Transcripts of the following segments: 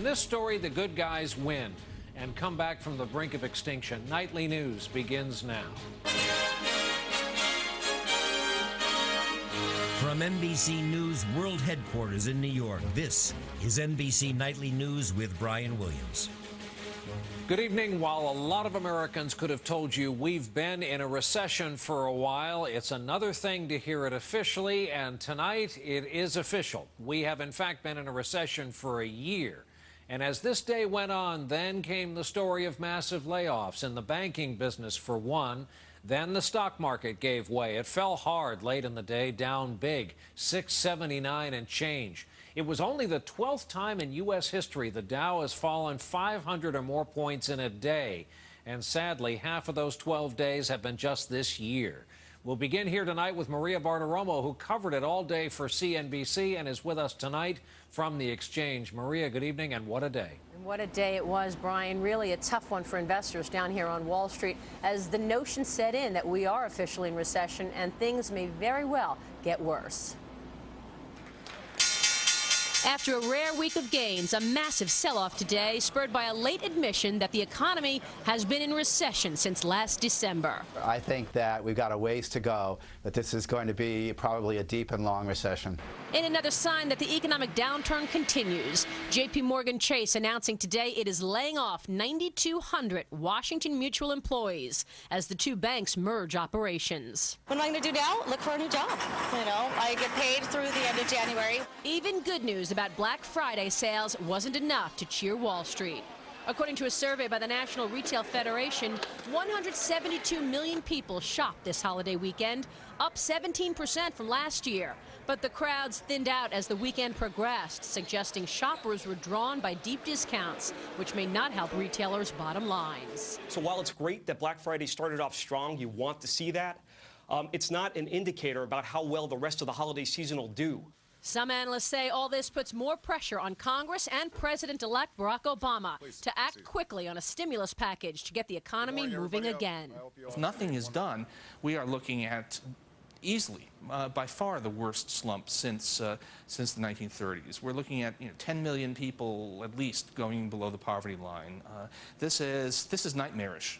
in this story, the good guys win and come back from the brink of extinction. Nightly News begins now. From NBC News World Headquarters in New York, this is NBC Nightly News with Brian Williams. Good evening. While a lot of Americans could have told you we've been in a recession for a while, it's another thing to hear it officially, and tonight it is official. We have, in fact, been in a recession for a year. And as this day went on, then came the story of massive layoffs in the banking business, for one. Then the stock market gave way. It fell hard late in the day, down big, 679 and change. It was only the 12th time in U.S. history the Dow has fallen 500 or more points in a day. And sadly, half of those 12 days have been just this year. We'll begin here tonight with Maria Bartiromo, who covered it all day for CNBC and is with us tonight from the exchange. Maria, good evening, and what a day. What a day it was, Brian. Really a tough one for investors down here on Wall Street as the notion set in that we are officially in recession and things may very well get worse. After a rare week of gains, a massive sell-off today spurred by a late admission that the economy has been in recession since last December. I think that we've got a ways to go, that this is going to be probably a deep and long recession. In another sign that the economic downturn continues, J.P. Morgan Chase announcing today it is laying off 9,200 Washington Mutual employees as the two banks merge operations. What am I going to do now? Look for a new job. You know, I get paid through the end of January. Even good news about Black Friday sales wasn't enough to cheer Wall Street. According to a survey by the National Retail Federation, 172 million people shopped this holiday weekend, up 17% from last year. But the crowds thinned out as the weekend progressed, suggesting shoppers were drawn by deep discounts, which may not help retailers' bottom lines. So while it's great that Black Friday started off strong, you want to see that, it's not an indicator about how well the rest of the holiday season will do. Some analysts say all this puts more pressure on Congress and President-elect Barack Obama to act quickly on a stimulus package to get the economy moving again. If nothing is done, we are looking at easily, by far, the worst slump since the 1930s. We're looking at 10 million people at least going below the poverty line. This is nightmarish.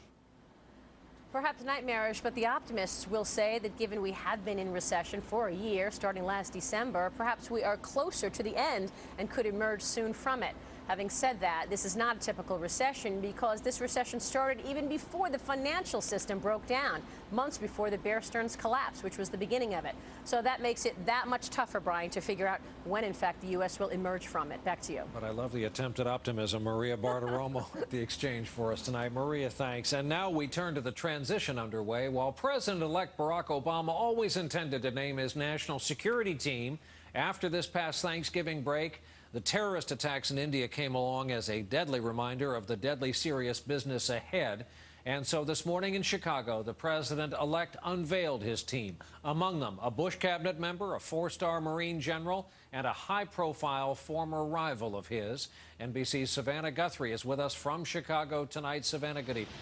Perhaps nightmarish, but the optimists will say that given we have been in recession for a year, starting last December, perhaps we are closer to the end and could emerge soon from it. Having said that, this is not a typical recession because this recession started even before the financial system broke down, months before the Bear Stearns collapse, which was the beginning of it. So that makes it that much tougher, Brian, to figure out when, in fact, the U.S. will emerge from it. Back to you. But I love the attempt at optimism. Maria Bartiromo at the exchange for us tonight. Maria, thanks. And now we turn to the transition underway. While President-elect Barack Obama always intended to name his national security team after this past Thanksgiving break, the terrorist attacks in India came along as a deadly reminder of the deadly serious business ahead. And so this morning in Chicago, the president-elect unveiled his team. Among them, a Bush cabinet member, a four-star Marine general, and a high-profile former rival of his. NBC's Savannah Guthrie is with us from Chicago tonight. Savannah, good evening.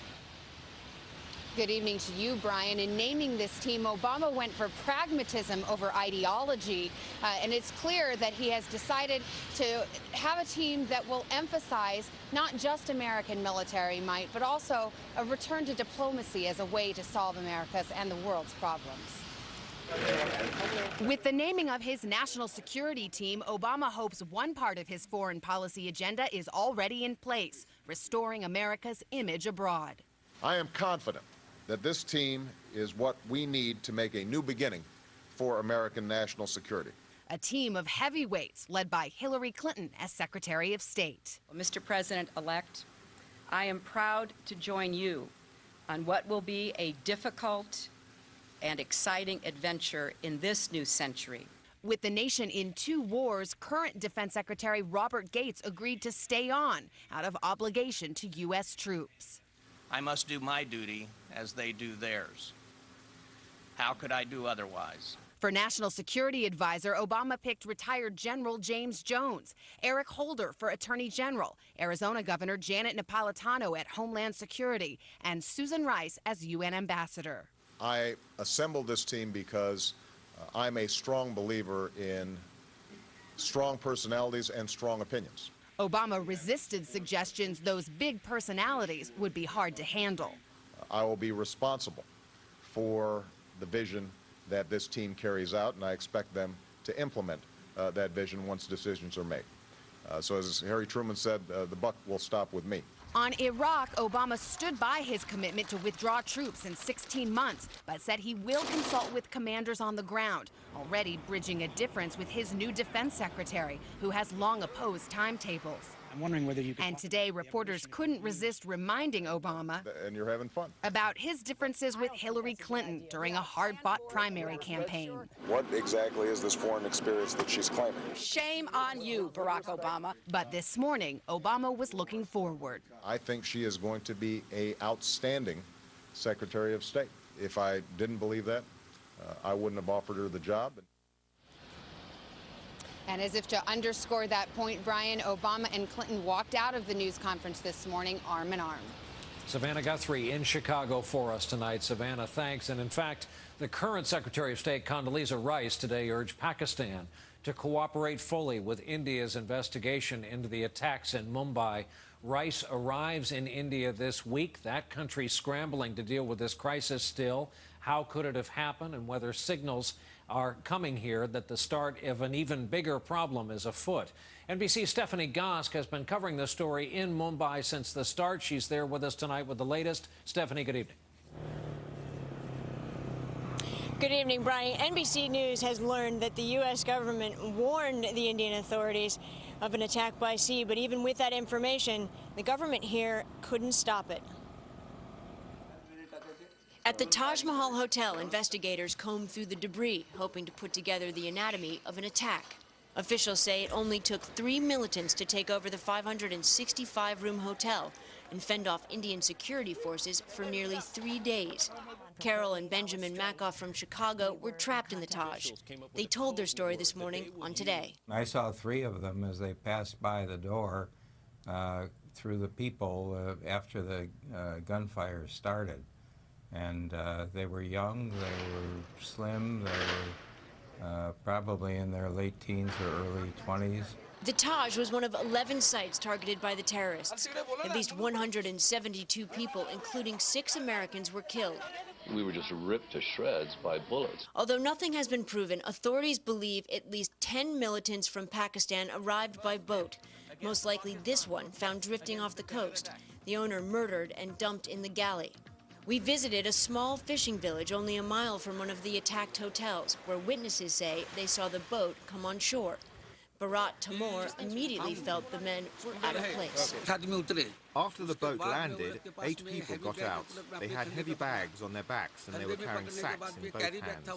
Good evening to you, Brian. In naming this team, Obama went for pragmatism over ideology, and it's clear that he has decided to have a team that will emphasize not just American military might, but also a return to diplomacy as a way to solve America's and the world's problems. With the naming of his national security team, Obama hopes one part of his foreign policy agenda is already in place, restoring America's image abroad. I am confident that this team is what we need to make a new beginning for American national security. A team of heavyweights led by Hillary Clinton as Secretary of State. Mr. President-elect, I am proud to join you on what will be a difficult and exciting adventure in this new century. With the nation in two wars, current Defense Secretary Robert Gates agreed to stay on out of obligation to U.S. troops. I must do my duty as they do theirs. How could I do otherwise? For National Security Advisor, Obama picked retired General James Jones, Eric Holder for Attorney General, Arizona Governor Janet Napolitano at Homeland Security, and Susan Rice as UN Ambassador. I assembled this team because I'm a strong believer in strong personalities and strong opinions. Obama resisted suggestions those big personalities would be hard to handle. I will be responsible for the vision that this team carries out, and I expect them to implement that vision once decisions are made. So as Harry Truman said, the buck will stop with me. On Iraq, Obama stood by his commitment to withdraw troops in 16 months, but said he will consult with commanders on the ground, already bridging a difference with his new defense secretary, who has long opposed timetables. I'm wondering whether you could... And today, reporters couldn't resist reminding Obama And you're having fun. about his differences with Hillary Clinton during a hard-fought primary campaign. What exactly is this foreign experience that she's claiming? Shame on you, Barack Obama. But this morning, Obama was looking forward. I think she is going to be an outstanding Secretary of State. If I didn't believe that, I wouldn't have offered her the job. And as if to underscore that point, Brian, Obama and Clinton walked out of the news conference this morning arm in arm. Savannah Guthrie in Chicago for us tonight. Savannah, thanks. And in fact, the current Secretary of State, Condoleezza Rice, today urged Pakistan to cooperate fully with India's investigation into the attacks in Mumbai. Rice arrives in India this week. That country scrambling to deal with this crisis still. How could it have happened, and whether signals are coming here that the start of an even bigger problem is afoot. NBC's Stephanie Gosk has been covering this story in Mumbai since the start. She's there with us tonight with the latest. Stephanie, good evening. Good evening, Brian. NBC News has learned that the U.S. government warned the Indian authorities of an attack by sea, but even with that information, the government here couldn't stop it. At the Taj Mahal Hotel, investigators combed through the debris, hoping to put together the anatomy of an attack. Officials say it only took 3 militants to take over the 565-room hotel and fend off Indian security forces for nearly 3 days. Carol and Benjamin Makoff from Chicago were trapped in the Taj. They told their story this morning on Today. I saw 3 of them as they passed by the door through the people after the gunfire started. And they were young, they were slim, they were probably in their late teens or early 20s. The Taj was one of 11 sites targeted by the terrorists. At least 172 people, including 6 Americans, were killed. We were just ripped to shreds by bullets. Although nothing has been proven, authorities believe at least 10 militants from Pakistan arrived by boat. Most likely this one, found drifting off the coast. The owner murdered and dumped in the galley. We visited a small fishing village only a mile from one of the attacked hotels, where witnesses say they saw the boat come on shore. Bharat Tamor immediately felt the men were out of place. After the boat landed, 8 people got out. They had heavy bags on their backs and they were carrying sacks in both hands.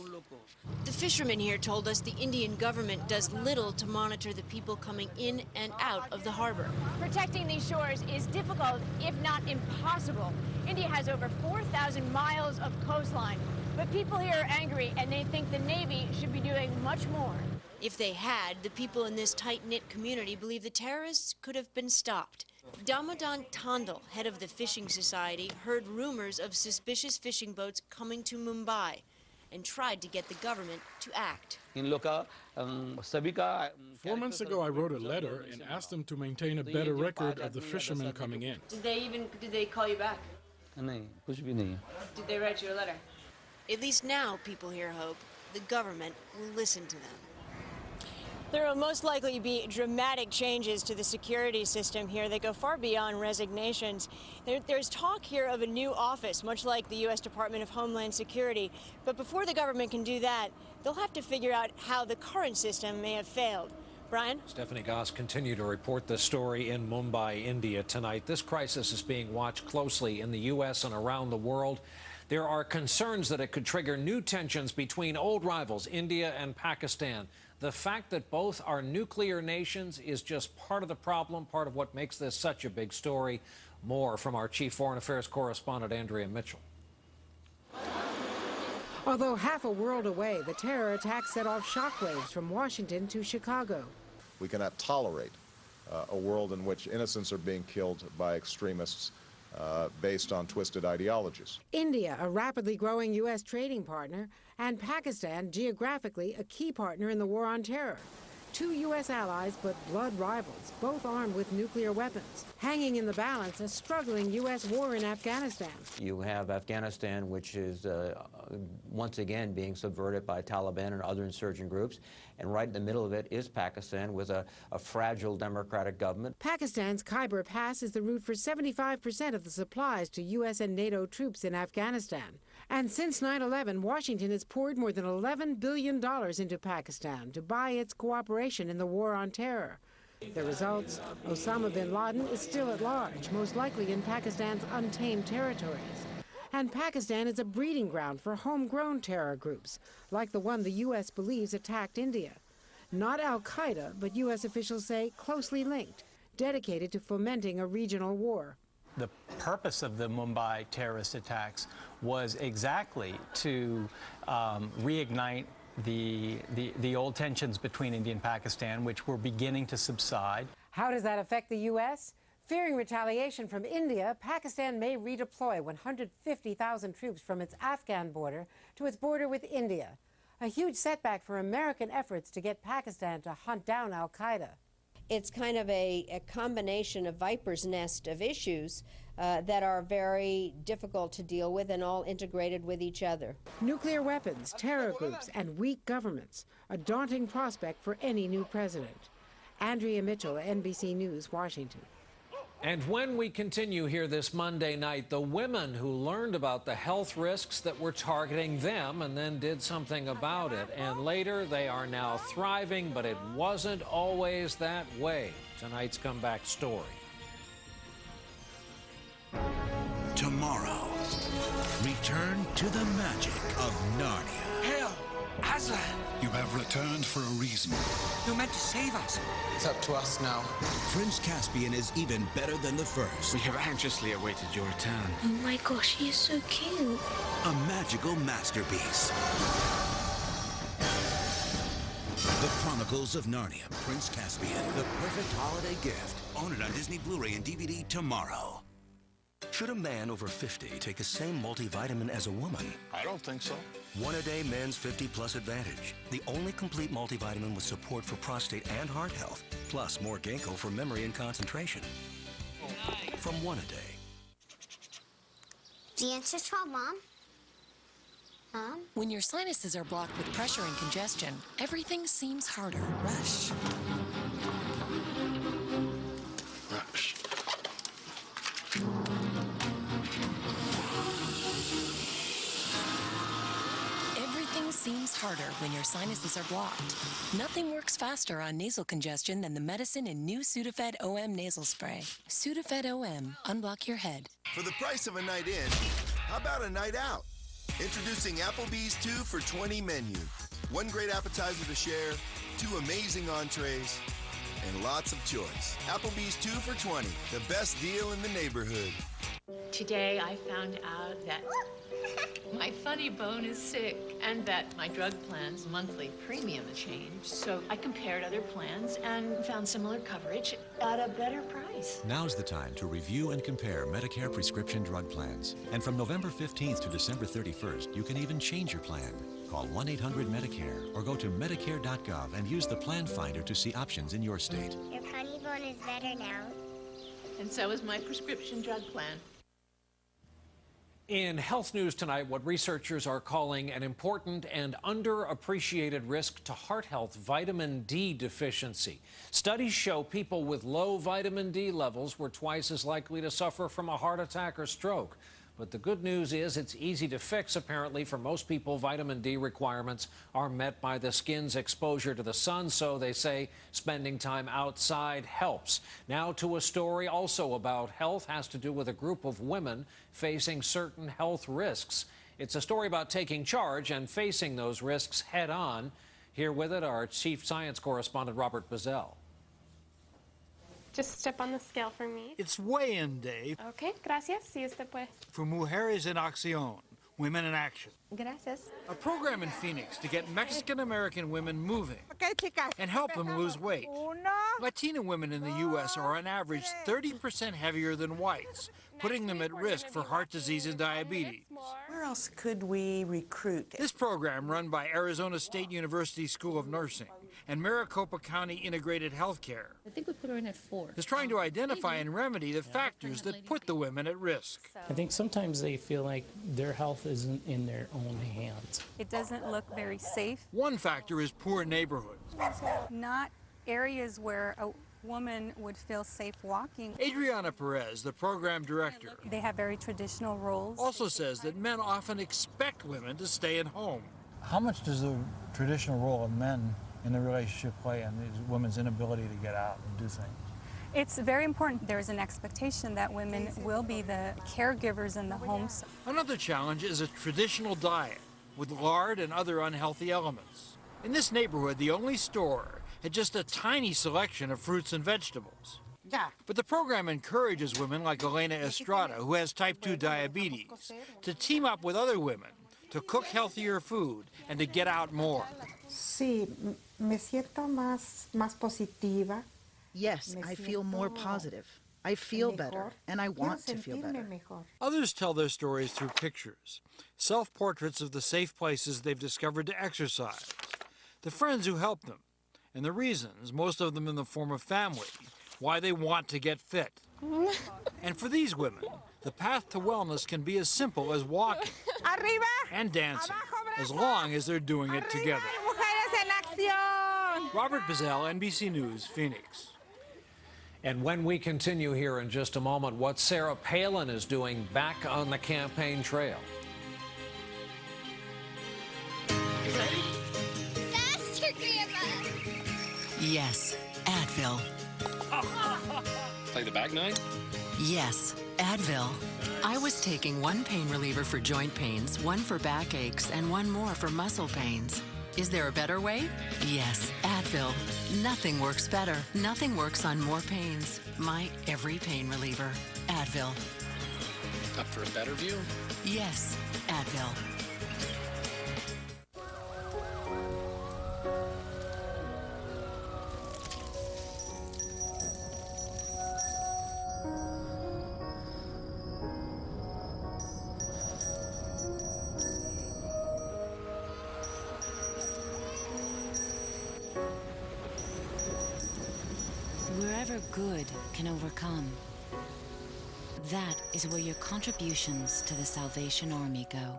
The fishermen here told us the Indian government does little to monitor the people coming in and out of the harbor. Protecting these shores is difficult, if not impossible. India has over 4,000 miles of coastline, but people here are angry and they think the Navy should be doing much more. If they had, the people in this tight-knit community believe the terrorists could have been stopped. Damodan Tandal, head of the Fishing Society, heard rumors of suspicious fishing boats coming to Mumbai and tried to get the government to act. 4 months ago, I wrote a letter and asked them to maintain a better record of the fishermen coming in. Did they call you back? Did they write you a letter? At least now, people here hope the government will listen to them. There will most likely be dramatic changes to the security system here that go far beyond resignations. There's talk here of a new office, much like the U.S. Department of Homeland Security. But before the government can do that, they'll have to figure out how the current system may have failed. Brian? Stephanie Goss continue to report this story in Mumbai, India tonight. This crisis is being watched closely in the U.S. and around the world. There are concerns that it could trigger new tensions between old rivals, India and Pakistan. The fact that both are nuclear nations is just part of the problem, part of what makes this such a big story. More from our chief foreign affairs correspondent, Andrea Mitchell. Although half a world away, the terror attack set off shockwaves from Washington to Chicago. We cannot tolerate a world in which innocents are being killed by extremists based on twisted ideologies. India, a rapidly growing U.S. trading partner, and Pakistan, geographically a key partner in the war on terror. Two U.S. allies, but blood rivals, both armed with nuclear weapons. Hanging in the balance, a struggling U.S. war in Afghanistan. You have Afghanistan, which is once again being subverted by Taliban and other insurgent groups. And right in the middle of it is Pakistan with a fragile democratic government. Pakistan's Khyber Pass is the route for 75% of the supplies to U.S. and NATO troops in Afghanistan. And since 9/11, Washington has poured more than $11 billion into Pakistan to buy its cooperation in the war on terror. The results? Osama bin Laden is still at large, most likely in Pakistan's untamed territories. And Pakistan is a breeding ground for homegrown terror groups, like the one the U.S. believes attacked India. Not al-Qaeda, but U.S. officials say closely linked, dedicated to fomenting a regional war. The purpose of the Mumbai terrorist attacks was exactly to reignite the old tensions between India and Pakistan, which were beginning to subside. How does that affect the U.S.? Fearing retaliation from India, Pakistan may redeploy 150,000 troops from its Afghan border to its border with India, a huge setback for American efforts to get Pakistan to hunt down al-Qaeda. It's kind of a combination of viper's nest of issues that are very difficult to deal with and all integrated with each other. Nuclear weapons, terror groups, and weak governments, a daunting prospect for any new president. Andrea Mitchell, NBC News, Washington. And when we continue here this Monday night, the women who learned about the health risks that were targeting them and then did something about it. And later, they are now thriving, but it wasn't always that way. Tonight's comeback story. Tomorrow, return to the magic of Narnia. Hail, Aslan! You have returned for a reason. You meant to save us. It's up to us now. Prince Caspian is even better than the first. We have anxiously awaited your return. Oh my gosh, he is so cute. A magical masterpiece. The Chronicles of Narnia, Prince Caspian. The perfect holiday gift. Own it on Disney Blu-ray and DVD tomorrow. Should a man over 50 take the same multivitamin as a woman? I don't think so. One a day men's 50 Plus Advantage. The only complete multivitamin with support for prostate and heart health. Plus more Ginkgo for memory and concentration. From One a Day. The answer's 12, Mom. Mom? When your sinuses are blocked with pressure and congestion, everything seems harder. Rush. Rush. Everything seems harder when your sinuses are blocked. Nothing works faster on nasal congestion than the medicine in new Sudafed OM nasal spray. Sudafed OM. Unblock your head. For the price of a night in, how about a night out? Introducing Applebee's 2 for $20 menu. One great appetizer to share, 2 amazing entrees, and lots of choice. Applebee's 2 for $20, the best deal in the neighborhood. Today I found out that my funny bone is sick and that my drug plan's monthly premium changed. So I compared other plans and found similar coverage at a better price. Now's the time to review and compare Medicare prescription drug plans. And from November 15th to December 31st, you can even change your plan. Call 1-800-MEDICARE or go to Medicare.gov and use the Plan Finder to see options in your state. Your funny bone is better now. And so is my prescription drug plan. In health news tonight, what researchers are calling an important and underappreciated risk to heart health, vitamin D deficiency. Studies show people with low vitamin D levels were twice as likely to suffer from a heart attack or stroke. But the good news is it's easy to fix. Apparently, for most people, vitamin D requirements are met by the skin's exposure to the sun, so they say spending time outside helps. Now to a story also about health, has to do with a group of women facing certain health risks. It's a story about taking charge and facing those risks head on. Here with it, our chief science correspondent, Robert Bazell. Just step on the scale for me. It's weigh-in day. Okay, gracias. Si usted puede. For Mujeres en Acción, Women in Action. Gracias. A program in Phoenix to get Mexican-American women moving and help them lose weight. Latina women in the U.S. are on average 30% heavier than whites, putting them at risk for heart disease and diabetes. where else could we recruit? This program, run by Arizona State University School of Nursing and Maricopa County Integrated Healthcare, I think we put her in at 4. is trying to identify and remedy the factors that put the women at risk. I think sometimes they feel like their health isn't in their own hands. It doesn't look very safe. One factor is poor neighborhoods. Not areas where a woman would feel safe walking. Adriana Perez, the program director, They have very traditional roles. also says that men often expect women to stay at home. How much does the traditional role of men in the relationship play in these women's inability to get out and do things? It's very important. There's an expectation that women will be the caregivers in the homes. Another challenge is a traditional diet with lard and other unhealthy elements. In this neighborhood, the only store had just a tiny selection of fruits and vegetables. But the program encourages women like Elena Estrada, who has type 2 diabetes, to team up with other women to cook healthier food and to get out more. Sí, me siento más positiva. Yes, I feel more positive. I feel better, and I want to feel better. Others tell their stories through pictures, self-portraits of the safe places they've discovered to exercise, the friends who help them, and the reasons, most of them in the form of family, why they want to get fit. And for these women, the path to wellness can be as simple as walking and dancing, as long as they're doing it together. Robert Bazell, NBC News, Phoenix. And when we continue here in just a moment, what Sarah Palin is doing back on the campaign trail. Faster, Grandma! Yes, Advil. Play the bag nine? Yes, Advil. I was taking one pain reliever for joint pains, one for back aches, and one more for muscle pains. Is there a better way? Yes, Advil. Nothing works better. Nothing works on more pains. My every pain reliever. Advil. Up for a better view? Yes, Advil. Wherever good can overcome, that is where your contributions to the Salvation Army go.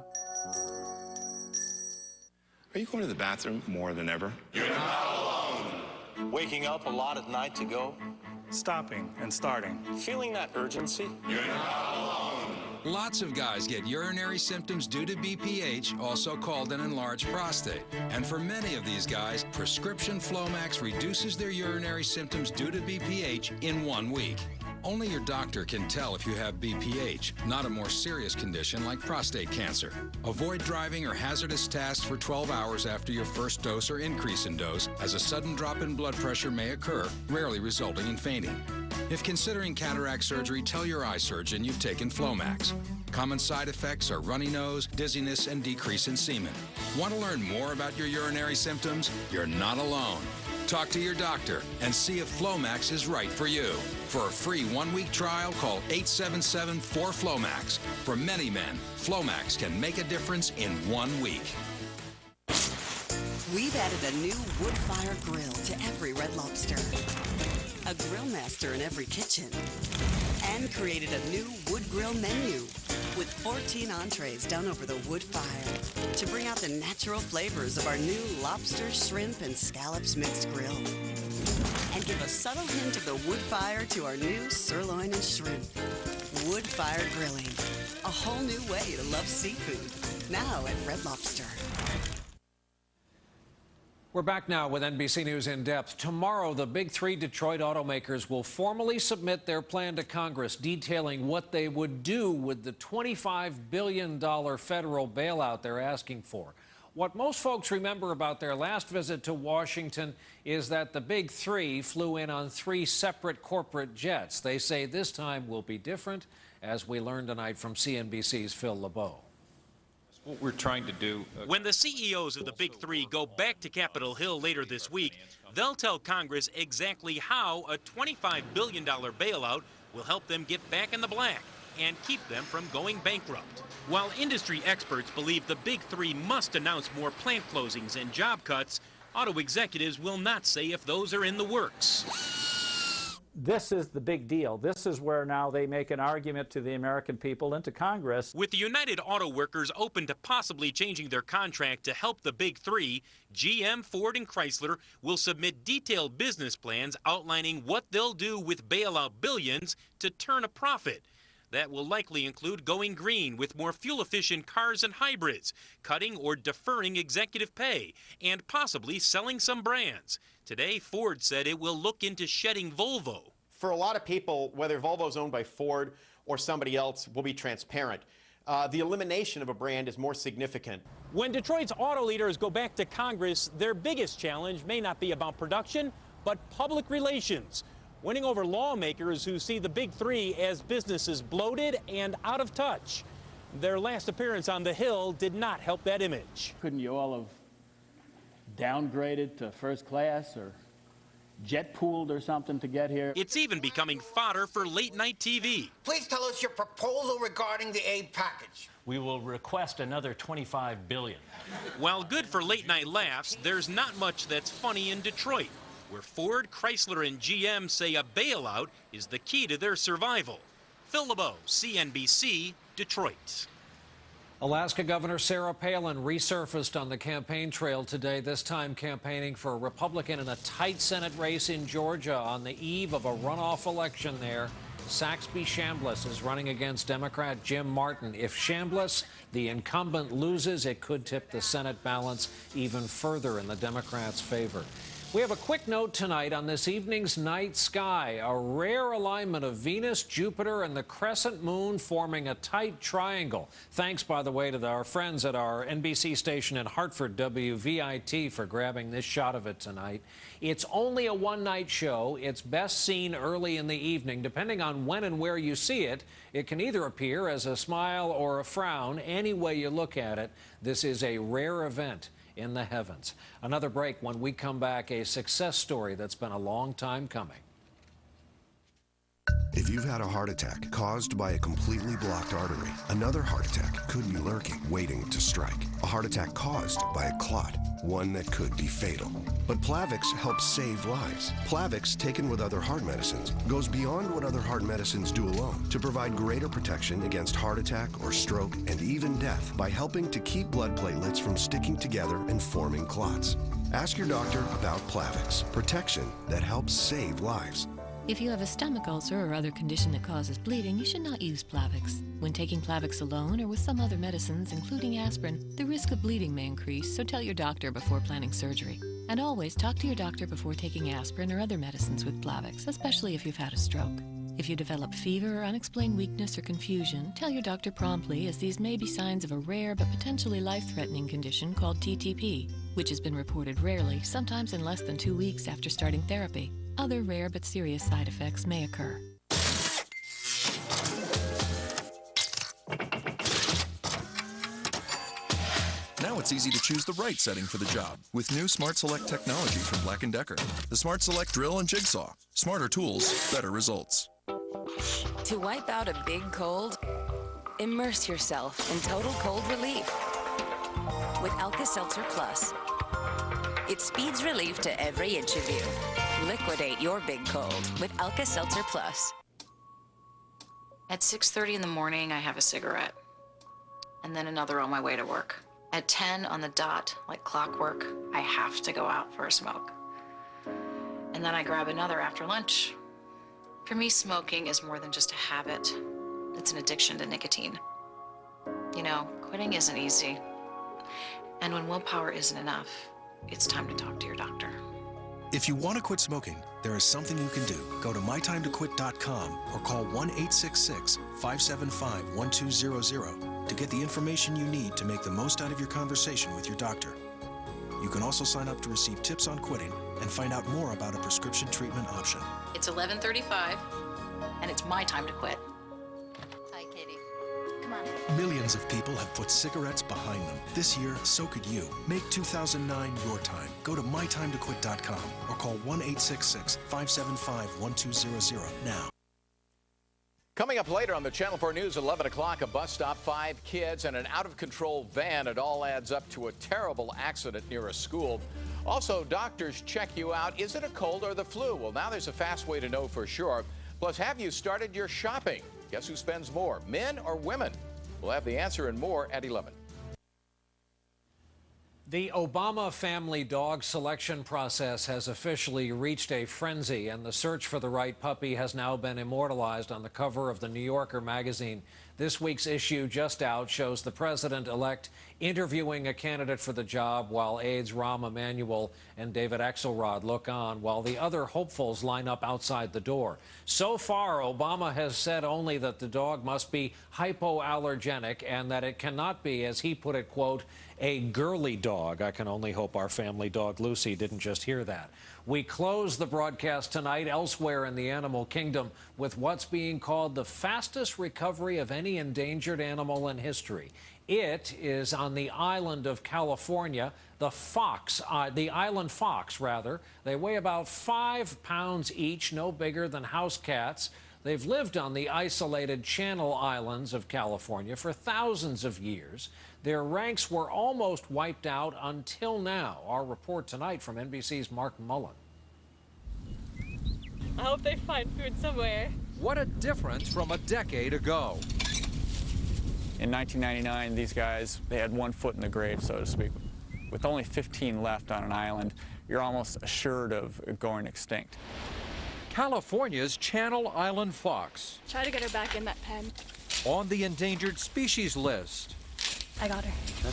Are you going to the bathroom more than ever? You're not alone. Waking up a lot at night to go. Stopping and starting. Feeling that urgency. You're not alone. Lots of guys get urinary symptoms due to BPH, also called an enlarged prostate. And for many of these guys, prescription Flomax reduces their urinary symptoms due to BPH in 1 week. Only your doctor can tell if you have BPH, not a more serious condition like prostate cancer. Avoid driving or hazardous tasks for 12 hours after your first dose or increase in dose, as a sudden drop in blood pressure may occur, rarely resulting in fainting. If considering cataract surgery, tell your eye surgeon you've taken Flomax. Common side effects are runny nose, dizziness, and decrease in semen. Want to learn more about your urinary symptoms? You're not alone. Talk to your doctor and see if Flomax is right for you. For a free 1-week trial, call 877-4FLOMAX. For many men, Flomax can make a difference in 1 week. We've added a new wood fire grill to every Red Lobster, a grill master in every kitchen, and created a new wood grill menu with 14 entrees done over the wood fire to bring out the natural flavors of our new lobster, shrimp, and scallops mixed grill, and give a subtle hint of the wood fire to our new sirloin and shrimp. Wood fire grilling, a whole new way to love seafood, now at Red Lobster. We're back now with NBC News In Depth. Tomorrow, the big three Detroit automakers will formally submit their plan to Congress detailing what they would do with the $25 billion federal bailout they're asking for. What most folks remember about their last visit to Washington is that the big three flew in on 3 separate corporate jets. They say this time will be different, as we learned tonight from CNBC's Phil LeBeau. What we're trying to do. When the CEOs of the big three go back to Capitol Hill later this week, they'll tell Congress exactly how a $25 billion bailout will help them get back in the black. and keep them from going bankrupt. While industry experts believe the big three must announce more plant closings and job cuts, auto executives will not say if those are in the works. This is the big deal. This is where now they make an argument to the American people and to Congress. With the United Auto Workers open to possibly changing their contract to help the big three, GM, Ford, and Chrysler will submit detailed business plans outlining what they'll do with bailout billions to turn a profit. That will likely include going green with more fuel-efficient cars and hybrids, cutting or deferring executive pay, and possibly selling some brands. Today, Ford said it will look into shedding Volvo. For a lot of people, whether Volvo's owned by Ford or somebody else, will be transparent. The elimination of a brand is more significant. When Detroit's auto leaders go back to Congress, their biggest challenge may not be about production, but public relations. Winning over lawmakers who see the big three as businesses bloated and out of touch. Their last appearance on the Hill did not help that image. Couldn't you all have downgraded to first class or jet pooled or something to get here? It's even becoming fodder for late-night TV. Please tell us your proposal regarding the aid package. We will request another $25 billion. While good for late-night laughs, there's not much that's funny in Detroit, where Ford, Chrysler, and GM say a bailout is the key to their survival. Phil LeBeau, CNBC, Detroit. Alaska Governor Sarah Palin resurfaced on the campaign trail today, this time campaigning for a Republican in a tight Senate race in Georgia on the eve of a runoff election there. Saxby Chambliss is running against Democrat Jim Martin. If Chambliss, the incumbent, loses, it could tip the Senate balance even further in the Democrats' favor. We have a quick note tonight on this evening's night sky. A rare alignment of Venus, Jupiter, and the crescent moon forming a tight triangle. Thanks, by the way, to our friends at our NBC station in Hartford, WVIT, for grabbing this shot of it tonight. It's only a one-night show. It's best seen early in the evening. Depending on when and where you see it, it can either appear as a smile or a frown. Any way you look at it, this is a rare event in the heavens. Another break. When we come back, a success story that's been a long time coming. If you've had a heart attack caused by a completely blocked artery, another heart attack could be lurking, waiting to strike. A heart attack caused by a clot, one that could be fatal. But Plavix helps save lives. Plavix, taken with other heart medicines, goes beyond what other heart medicines do alone to provide greater protection against heart attack or stroke and even death by helping to keep blood platelets from sticking together and forming clots. Ask your doctor about Plavix, protection that helps save lives. If you have a stomach ulcer or other condition that causes bleeding, you should not use Plavix. When taking Plavix alone or with some other medicines, including aspirin, the risk of bleeding may increase, so tell your doctor before planning surgery. And always talk to your doctor before taking aspirin or other medicines with Plavix, especially if you've had a stroke. If you develop fever or unexplained weakness or confusion, tell your doctor promptly, as these may be signs of a rare but potentially life-threatening condition called TTP, which has been reported rarely, sometimes in less than 2 weeks after starting therapy. Other rare but serious side effects may occur. Now it's easy to choose the right setting for the job with new Smart Select technology from Black & Decker. The Smart Select drill and jigsaw. Smarter tools, better results. To wipe out a big cold, immerse yourself in total cold relief with Alka-Seltzer Plus. It speeds relief to every inch of you. Liquidate your big cold with Alka-Seltzer Plus. At 6:30 in the morning, I have a cigarette, and then another on my way to work. At 10 on the dot, like clockwork, I have to go out for a smoke. And then I grab another after lunch. For me, smoking is more than just a habit. It's an addiction to nicotine. You know, quitting isn't easy. And when willpower isn't enough, it's time to talk to your doctor. If you want to quit smoking, there is something you can do. Go to mytimetoquit.com or call 1-866-575-1200 to get the information you need to make the most out of your conversation with your doctor. You can also sign up to receive tips on quitting and find out more about a prescription treatment option. It's 11:35, and it's my time to quit. Hi, Katie. Come on. Millions of people have put cigarettes behind them. This year, so could you. Make 2009 your time. Go to mytimetoquit.com or call 1-866-575-1200 now. Coming up later on the Channel 4 News, 11 o'clock, a bus stop, 5 kids, and an out-of-control van. It all adds up to a terrible accident near a school. Also, doctors check you out. Is it a cold or the flu? Well, now there's a fast way to know for sure. Plus, have you started your shopping? Guess who spends more, men or women? We'll have the answer and more at 11. The Obama family dog selection process has officially reached a frenzy, and the search for the right puppy has now been immortalized on the cover of the New Yorker magazine. This week's issue just out shows the president-elect interviewing a candidate for the job while aides Rahm Emanuel and David Axelrod look on while the other hopefuls line up outside the door. So far, Obama has said only that the dog must be hypoallergenic and that it cannot be, as he put it, quote, a girly dog. I can only hope our family dog Lucy didn't just hear that. We close the broadcast tonight elsewhere in the animal kingdom with what's being called the fastest recovery of any endangered animal in history. It is on the island of California, the island fox, rather. They weigh about 5 pounds each, no bigger than house cats. They've lived on the isolated Channel Islands of California for thousands of years. Their ranks were almost wiped out until now. Our report tonight from NBC's Mark Mullen. I hope they find food somewhere. What a difference from a decade ago. In 1999, these guys, they had one foot in the grave, so to speak. With only 15 left on an island, you're almost assured of going extinct. California's Channel Island fox. Try to get her back in that pen. On the endangered species list. I got her.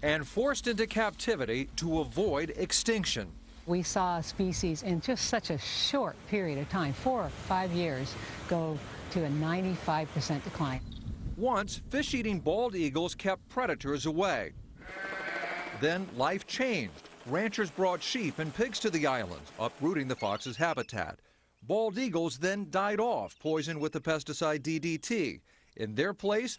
And forced into captivity to avoid extinction. We saw a species in just such a short period of time, 4 or 5 years, go to a 95% decline. Once, fish-eating bald eagles kept predators away. Then life changed. Ranchers brought sheep and pigs to the island, uprooting the fox's habitat. Bald eagles then died off, poisoned with the pesticide DDT. In their place,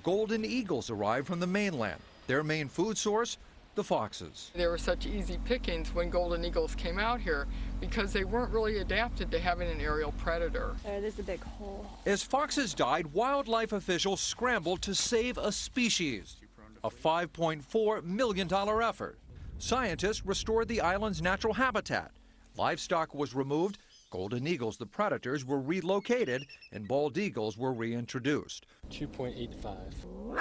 golden eagles arrived from the mainland. Their main food source, the foxes. They were such easy pickings when golden eagles came out here because they weren't really adapted to having an aerial predator. There's a big hole. As foxes died, wildlife officials scrambled to save a species. A $5.4 million effort. Scientists restored the island's natural habitat. Livestock was removed, golden eagles, the predators, were relocated, and bald eagles were reintroduced. 2.85.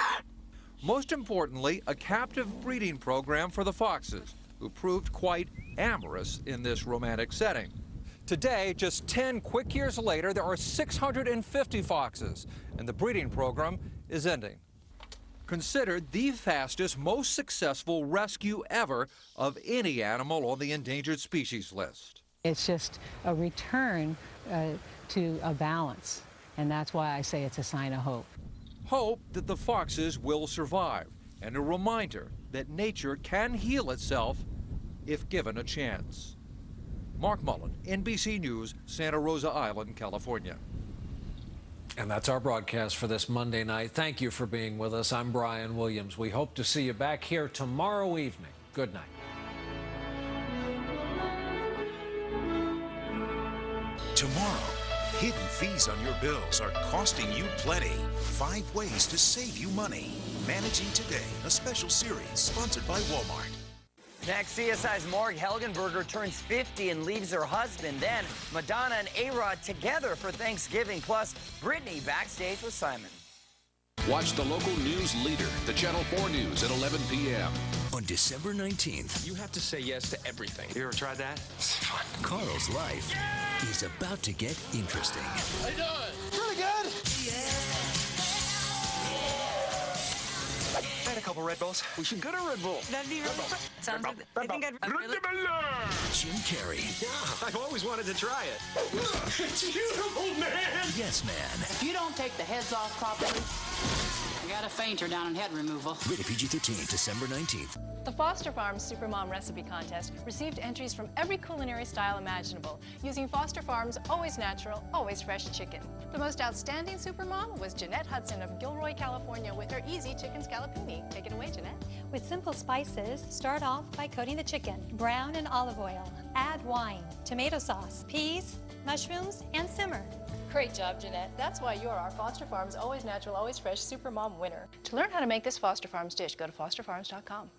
Most importantly, a captive breeding program for the foxes, who proved quite amorous in this romantic setting. Today, just 10 quick years later, there are 650 foxes, and the breeding program is ending. Considered the fastest, most successful rescue ever of any animal on the endangered species list. It's just a return to a balance, and that's why I say it's a sign of hope. Hope that the foxes will survive, and a reminder that nature can heal itself if given a chance. Mark Mullen, NBC News, Santa Rosa Island, California. And that's our broadcast for this Monday night. Thank you for being with us. I'm Brian Williams. We hope to see you back here tomorrow evening. Good night. Tomorrow, hidden fees on your bills are costing you plenty. 5 ways to save you money. Managing Today, a special series sponsored by Walmart. Next, CSI's Morg Helgenberger turns 50 and leaves her husband. Then, Madonna and A-Rod together for Thanksgiving. Plus, Britney backstage with Simon. Watch the local news leader, the Channel 4 News at 11 p.m. On December 19th. You have to say yes to everything. You ever tried that? It's fun. Carl's life is about to get interesting. How you doing? Pretty good. I had a couple Red Bulls. We should go to Red Bull. That'd be really fun. Sounds good. I think I'd really... Jim Carrey. Yeah, I've always wanted to try it. It's beautiful, man. Yes, man. If you don't take the heads off properly, you got a fainter down in head removal. Rated PG-13, December 19th. The Foster Farms Supermom Recipe Contest received entries from every culinary style imaginable, using Foster Farms' always natural, always fresh chicken. The most outstanding supermom was Jeanette Hudson of Gilroy, California, with her easy chicken scallopini. Take it away, Jeanette. With simple spices, start off by coating the chicken, brown in olive oil. Add wine, tomato sauce, peas, mushrooms, and simmer. Great job, Jeanette. That's why you're our Foster Farms Always Natural, Always Fresh Supermom winner. To learn how to make this Foster Farms dish, go to fosterfarms.com.